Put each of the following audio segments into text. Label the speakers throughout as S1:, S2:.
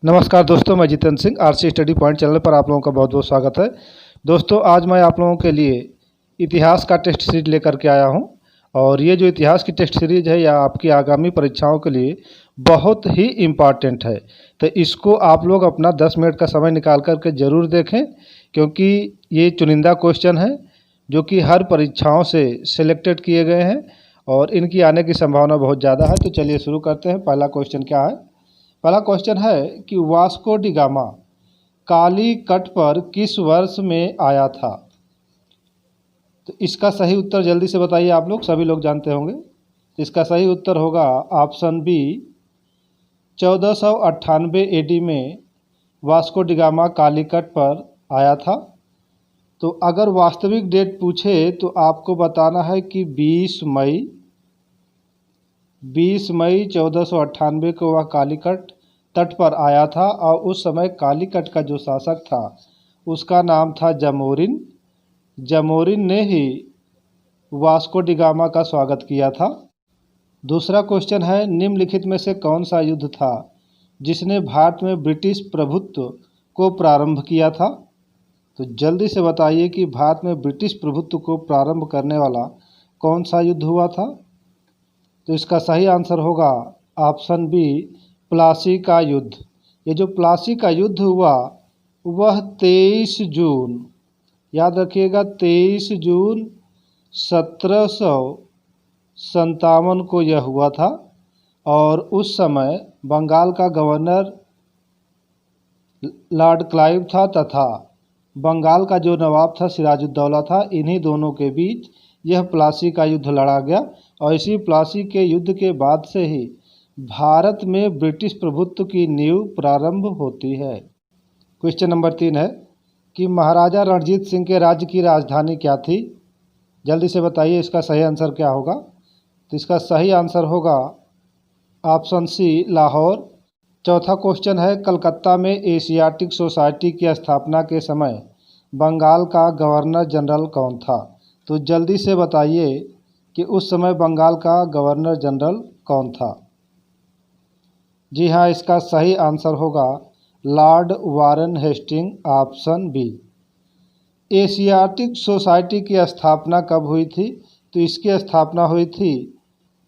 S1: नमस्कार दोस्तों, मैं Jitendra Singh RC study point channel पर आप लोगों का बहुत बहुत स्वागत है। दोस्तों, आज मैं आप लोगों के लिए इतिहास का टेस्ट सीरीज लेकर के आया हूं और ये जो इतिहास की टेस्ट सीरीज है यह आपकी आगामी परीक्षाओं के लिए बहुत ही इम्पॉर्टेंट है। तो इसको आप लोग अपना 10 मिनट का समय निकाल कर के ज़रूर देखें, क्योंकि ये चुनिंदा क्वेश्चन है जो कि हर परीक्षाओं से सिलेक्टेड किए गए हैं और इनकी आने की संभावना बहुत ज़्यादा है। तो चलिए शुरू करते हैं। पहला क्वेश्चन क्या है? पहला क्वेश्चन है कि वास्को डी गामा कालीकट पर किस वर्ष में आया था? तो इसका सही उत्तर जल्दी से बताइए। आप लोग सभी लोग जानते होंगे। इसका सही उत्तर होगा ऑप्शन बी, 1498 एडी में वास्को डी गामा कालीकट पर आया था। तो अगर वास्तविक डेट पूछे तो आपको बताना है कि 20 मई 1498 को वह कालीकट तट पर आया था और उस समय कालीकट का जो शासक था उसका नाम था जमोरिन। जमोरिन ने ही वास्को डी गामा का स्वागत किया था। दूसरा क्वेश्चन है, निम्नलिखित में से कौन सा युद्ध था जिसने भारत में ब्रिटिश प्रभुत्व को प्रारंभ किया था? तो जल्दी से बताइए कि भारत में ब्रिटिश प्रभुत्व को प्रारंभ करने वाला कौन सा युद्ध हुआ था? तो इसका सही आंसर होगा ऑप्शन बी, प्लासी का युद्ध। ये जो प्लासी का युद्ध हुआ वह 23 जून, याद रखिएगा, 23 जून 1757 को यह हुआ था और उस समय बंगाल का गवर्नर लॉर्ड क्लाइव था तथा बंगाल का जो नवाब था सिराजुद्दौला था। इन्हीं दोनों के बीच यह प्लासी का युद्ध लड़ा गया और इसी प्लासी के युद्ध के बाद से ही भारत में ब्रिटिश प्रभुत्व की नींव प्रारंभ होती है। क्वेश्चन नंबर 3 है कि महाराजा रणजीत सिंह के राज्य की राजधानी क्या थी? जल्दी से बताइए इसका सही आंसर क्या होगा? तो इसका सही आंसर होगा ऑप्शन सी, लाहौर। चौथा क्वेश्चन है, कलकत्ता में एशियाटिक सोसाइटी की स्थापना के समय बंगाल का गवर्नर जनरल कौन था? तो जल्दी से बताइए कि उस समय बंगाल का गवर्नर जनरल कौन था? जी हाँ, इसका सही आंसर होगा lord Warren Hasting, option B. Asiatic Society की स्थापना कब हुई थी? तो इसकी स्थापना हुई थी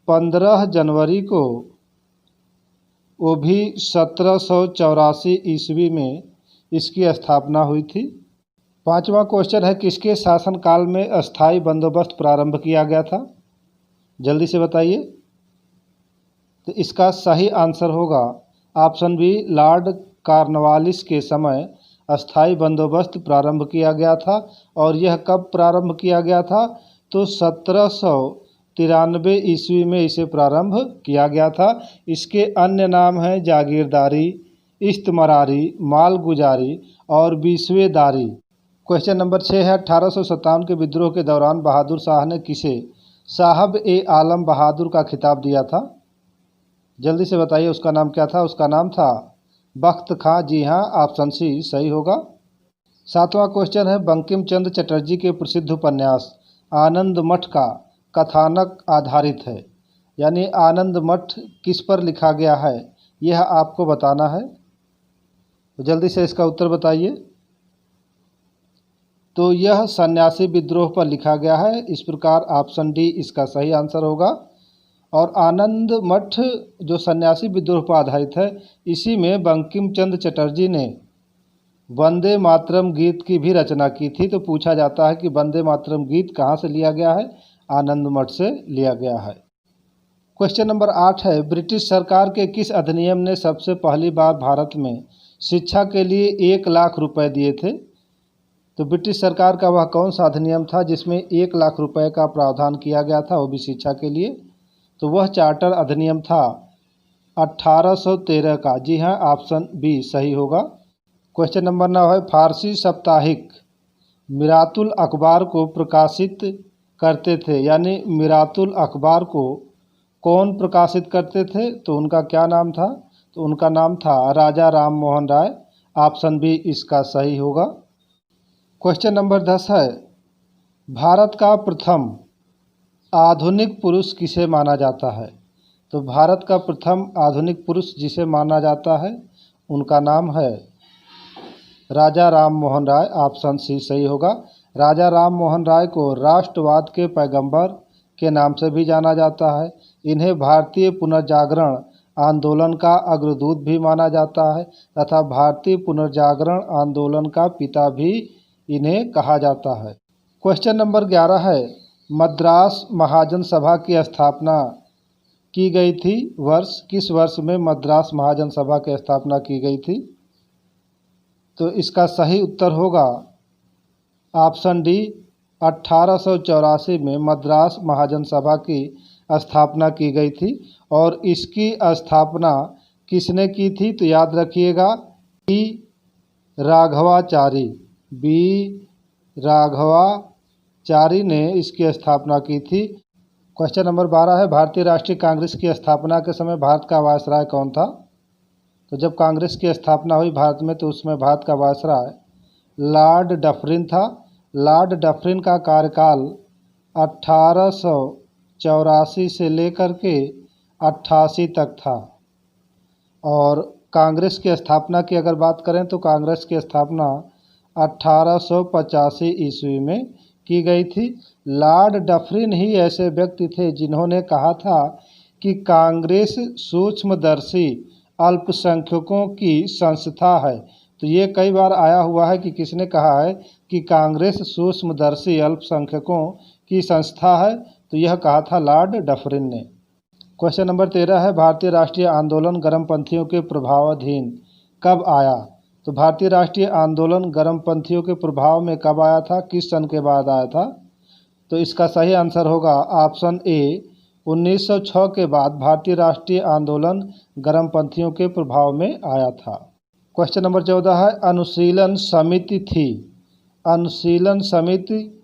S1: 15 जनवरी को, वो भी 1784 ईस्वी में इसकी स्थापना हुई थी। पांचवा क्वेश्चन है, किसके शासनकाल में अस्थाई बंदोबस्त प्रारंभ किया गया था? जल्दी से बताइए। तो इसका सही आंसर होगा ऑप्शन बी, लॉर्ड कॉर्नवालिस के समय अस्थाई बंदोबस्त प्रारंभ किया गया था। और यह कब प्रारंभ किया गया था? तो 1793 ईस्वी में इसे प्रारंभ किया गया था। इसके अन्य नाम हैं जागीरदारी, इस्तमरारी, मालगुजारी और बीसवेदारी। क्वेश्चन नंबर 6 है, 1857 के विद्रोह के दौरान बहादुर शाह ने किसे साहब ए आलम बहादुर का खिताब दिया था? जल्दी से बताइए उसका नाम क्या था? उसका नाम था बख्त खां। जी हाँ, ऑप्शन सी सही होगा। सातवां क्वेश्चन है, बंकिम चंद्र चटर्जी के प्रसिद्ध उपन्यास आनंद मठ का कथानक आधारित है, यानी आनंद मठ किस पर लिखा गया है यह आपको बताना है। तो जल्दी से इसका उत्तर बताइए। तो यह सन्यासी विद्रोह पर लिखा गया है। इस प्रकार ऑप्शन डी इसका सही आंसर होगा। और आनंद मठ जो सन्यासी विद्रोह पर आधारित है, इसी में बंकिम चंद्र चटर्जी ने वंदे मातरम गीत की भी रचना की थी। तो पूछा जाता है कि वंदे मातरम गीत कहाँ से लिया गया है? आनंद मठ से लिया गया है। क्वेश्चन नंबर 8 है, ब्रिटिश सरकार के किस अधिनियम ने सबसे पहली बार भारत में शिक्षा के लिए 1 लाख रुपए दिए थे? तो ब्रिटिश सरकार का वह कौन सा अधिनियम था जिसमें 1 लाख रुपए का प्रावधान किया गया था, वो भी शिक्षा के लिए? तो वह चार्टर अधिनियम था 1813 का। जी हाँ, ऑप्शन बी सही होगा। क्वेश्चन नंबर 9 है, फारसी साप्ताहिक मिरातुल अखबार को प्रकाशित करते थे, यानी मिरातुल अखबार को कौन प्रकाशित करते थे? तो उनका क्या नाम था? तो उनका नाम था राजा राम मोहन राय। ऑप्शन बी इसका सही होगा। क्वेश्चन नंबर 10 है, भारत का प्रथम आधुनिक पुरुष किसे माना जाता है? तो भारत का प्रथम आधुनिक पुरुष जिसे माना जाता है उनका नाम है राजा राम मोहन राय। ऑप्शन सी सही होगा। राजा राम मोहन राय को राष्ट्रवाद के पैगंबर के नाम से भी जाना जाता है। इन्हें भारतीय पुनर्जागरण आंदोलन का अग्रदूत भी माना जाता है तथा भारतीय पुनर्जागरण आंदोलन का पिता भी इन्हें कहा जाता है। क्वेश्चन नंबर 11 है, मद्रास महाजन सभा की स्थापना की गई थी वर्ष, किस वर्ष में मद्रास महाजन सभा की स्थापना की गई थी? तो इसका सही उत्तर होगा ऑप्शन डी, 1884 में मद्रास महाजन सभा की स्थापना की गई थी। और इसकी स्थापना किसने की थी? तो याद रखिएगा, बी राघवाचारी, बी राघवाचारी ने इसकी स्थापना की थी। क्वेश्चन नंबर 12 है, भारतीय राष्ट्रीय कांग्रेस की स्थापना के समय भारत का वायसराय कौन था? तो जब कांग्रेस की स्थापना हुई भारत में तो उसमें भारत का वायसराय लॉर्ड डफरिन था। लॉर्ड डफरिन का कार्यकाल 1884 से लेकर के 88 तक था। और कांग्रेस की स्थापना की अगर बात करें तो कांग्रेस की स्थापना 1885 ईस्वी में की गई थी। लॉर्ड डफरिन ही ऐसे व्यक्ति थे जिन्होंने कहा था कि कांग्रेस सूक्ष्मदर्शी अल्पसंख्यकों की संस्था है। तो ये कई बार आया हुआ है कि किसने कहा है कि कांग्रेस सूक्ष्मदर्शी अल्पसंख्यकों की संस्था है, तो यह कहा था लॉर्ड डफरिन ने। क्वेश्चन नंबर 13 है, भारतीय राष्ट्रीय आंदोलन गर्मपंथियों के प्रभावाधीन कब आया? तो भारतीय राष्ट्रीय आंदोलन गर्मपंथियों के प्रभाव में कब आया था, किस सन के बाद आया था? तो इसका सही आंसर होगा ऑप्शन ए, 1906 के बाद भारतीय राष्ट्रीय आंदोलन गर्मपंथियों के प्रभाव में आया था। क्वेश्चन नंबर 14 है, अनुशीलन समिति थी। अनुशीलन समिति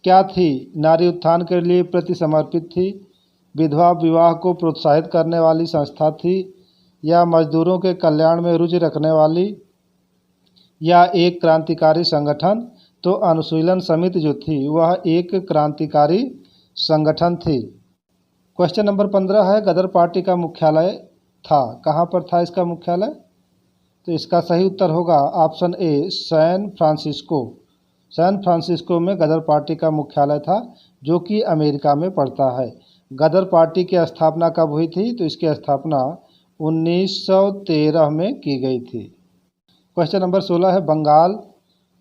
S1: क्या थी? नारी उत्थान के लिए प्रति समर्पित थी, विधवा विवाह को प्रोत्साहित करने वाली संस्था थी, या मजदूरों के कल्याण में रुचि रखने वाली, या एक क्रांतिकारी संगठन? तो अनुशीलन समिति जो थी वह एक क्रांतिकारी संगठन थी। क्वेश्चन नंबर 15 है, गदर पार्टी का मुख्यालय था, कहाँ पर था इसका मुख्यालय? तो इसका सही उत्तर होगा option A, San Francisco. San Francisco में गदर पार्टी का मुख्यालय था, जो कि अमेरिका में पड़ता है। गदर पार्टी की स्थापना कब हुई थी? तो इसकी स्थापना 1913 में की गई थी। क्वेश्चन नंबर 16 है, बंगाल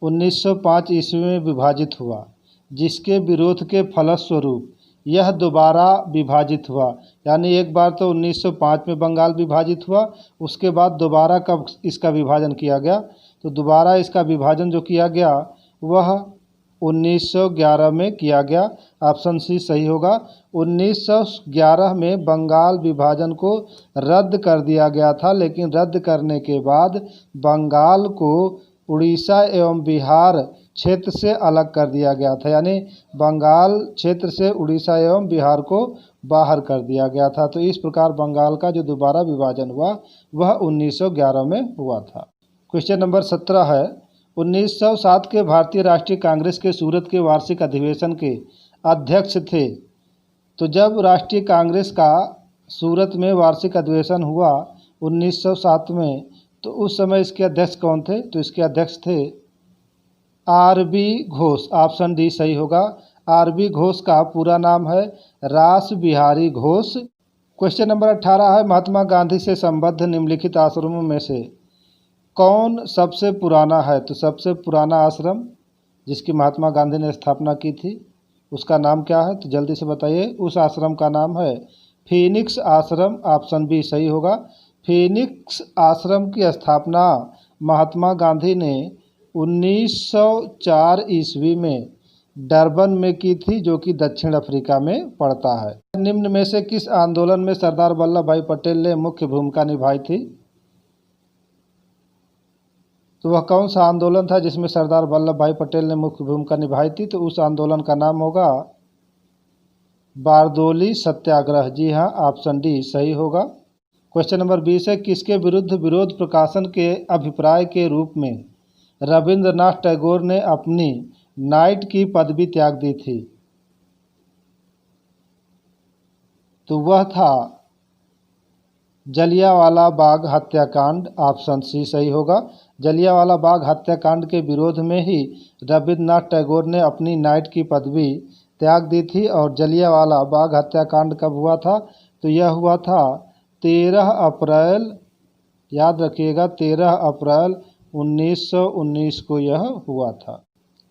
S1: 1905 ईस्वी में विभाजित हुआ, जिसके विरोध के फलस्वरूप यह दोबारा विभाजित हुआ। यानी एक बार तो 1905 में बंगाल विभाजित हुआ, उसके बाद दोबारा कब इसका विभाजन किया गया? तो दोबारा इसका विभाजन जो किया गया वह 1911 में किया गया। ऑप्शन सी सही होगा। 1911 में बंगाल विभाजन को रद्द कर दिया गया था, लेकिन रद्द करने के बाद बंगाल को उड़ीसा एवं बिहार क्षेत्र से अलग कर दिया गया था। यानी बंगाल क्षेत्र से उड़ीसा एवं बिहार को बाहर कर दिया गया था। तो इस प्रकार बंगाल का जो दोबारा विभाजन हुआ वह 1911 में हुआ था। क्वेश्चन नंबर 17 है, 1907 के भारतीय राष्ट्रीय कांग्रेस के सूरत के वार्षिक अधिवेशन के अध्यक्ष थे। तो जब राष्ट्रीय कांग्रेस का सूरत में वार्षिक अधिवेशन हुआ 1907 में, तो उस समय इसके अध्यक्ष कौन थे? तो इसके अध्यक्ष थे आर.बी. घोष। ऑप्शन डी सही होगा। आर.बी. घोष का पूरा नाम है रास बिहारी घोष। क्वेश्चन नंबर 18 है, महात्मा गांधी से संबद्ध निम्नलिखित आश्रमों में से कौन सबसे पुराना है? तो सबसे पुराना आश्रम जिसकी महात्मा गांधी ने स्थापना की थी उसका नाम क्या है? तो जल्दी से बताइए। उस आश्रम का नाम है फीनिक्स आश्रम। ऑप्शन बी सही होगा। फीनिक्स आश्रम की स्थापना महात्मा गांधी ने 1904 ईस्वी में डरबन में की थी, जो कि दक्षिण अफ्रीका में पड़ता है। निम्न में से किस आंदोलन में सरदार वल्लभ भाई पटेल ने मुख्य भूमिका निभाई थी? तो वह कौन सा आंदोलन था जिसमें सरदार वल्लभ भाई पटेल ने मुख्य भूमिका निभाई थी? तो उस आंदोलन का नाम होगा बारदोली सत्याग्रह। जी हाँ, ऑप्शन डी सही होगा। क्वेश्चन नंबर 20 है, किसके विरुद्ध विरोध प्रकाशन के अभिप्राय के रूप में रविंद्रनाथ टैगोर ने अपनी नाइट की पदवी त्याग दी थी? तो वह था जलियांवाला बाग हत्याकांड, ऑप्शन सी सही होगा। जलियांवाला बाग हत्याकांड के विरोध में ही रविन्द्रनाथ टैगोर ने अपनी नाइट की पदवी त्याग दी थी। और जलियांवाला बाग हत्याकांड कब हुआ था? तो यह हुआ था 13 अप्रैल, याद रखिएगा 13 अप्रैल 1919 को यह हुआ था।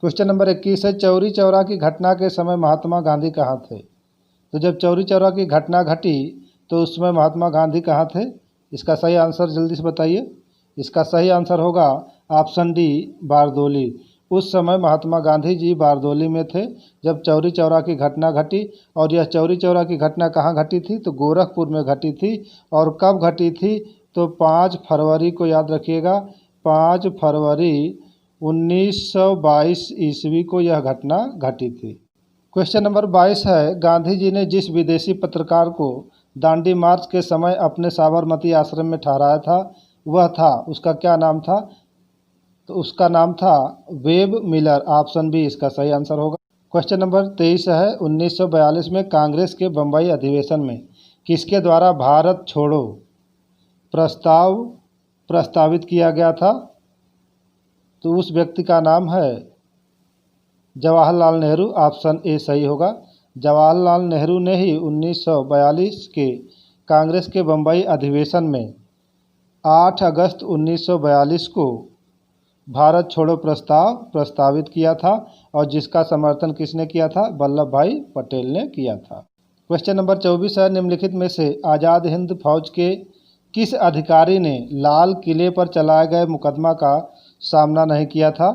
S1: क्वेश्चन नंबर 21 है, चौरी चौरा की घटना के समय महात्मा गांधी कहाँ थे? तो जब चौरी चौरा की घटना घटी तो उस समय महात्मा गांधी कहाँ थे? इसका सही आंसर जल्दी से बताइए। इसका सही आंसर होगा ऑप्शन डी, बारदोली। उस समय महात्मा गांधी जी बारदोली में थे जब चौरी चौरा की घटना घटी। और यह चौरी चौरा की घटना कहाँ घटी थी? तो गोरखपुर में घटी थी। और कब घटी थी? तो 5 फरवरी को, याद रखिएगा 5 फरवरी 1922 ईस्वी को यह घटना घटी थी। क्वेश्चन नंबर 22 है, गांधी जी ने जिस विदेशी पत्रकार को दांडी मार्च के समय अपने साबरमती आश्रम में ठहराया था वह था, उसका क्या नाम था? तो उसका नाम था वेब मिलर। ऑप्शन बी इसका सही आंसर होगा। क्वेश्चन नंबर 23 है, 1942 में कांग्रेस के बम्बई अधिवेशन में किसके द्वारा भारत छोड़ो प्रस्तावित किया गया था? तो उस व्यक्ति का नाम है जवाहरलाल नेहरू। ऑप्शन ए सही होगा। जवाहरलाल नेहरू ने ही 1942 के कांग्रेस के बम्बई अधिवेशन में 8 अगस्त 1942 को भारत छोड़ो प्रस्तावित किया था। और जिसका समर्थन किसने किया था? वल्लभ भाई पटेल ने किया था। क्वेश्चन नंबर 24 है, निम्नलिखित में से आज़ाद हिंद फौज के किस अधिकारी ने लाल किले पर चलाए गए मुकदमा का सामना नहीं किया था?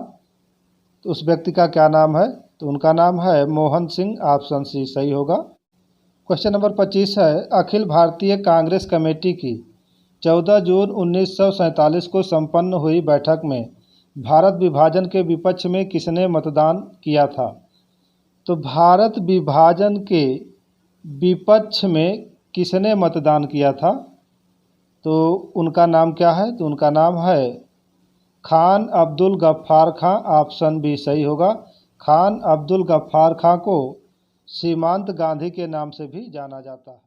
S1: तो उस व्यक्ति का क्या नाम है? तो उनका नाम है मोहन सिंह। ऑप्शन सी सही होगा। क्वेश्चन नंबर 25 है, अखिल भारतीय कांग्रेस कमेटी की 14 जून 1947 को संपन्न हुई बैठक में भारत विभाजन के विपक्ष में किसने मतदान किया था? तो भारत विभाजन के विपक्ष में किसने मतदान किया था? तो उनका नाम क्या है? तो उनका नाम है खान अब्दुल गफ्फार खां। ऑप्शन बी सही होगा। खान अब्दुल गफ्फार खां को सीमांत गांधी के नाम से भी जाना जाता है।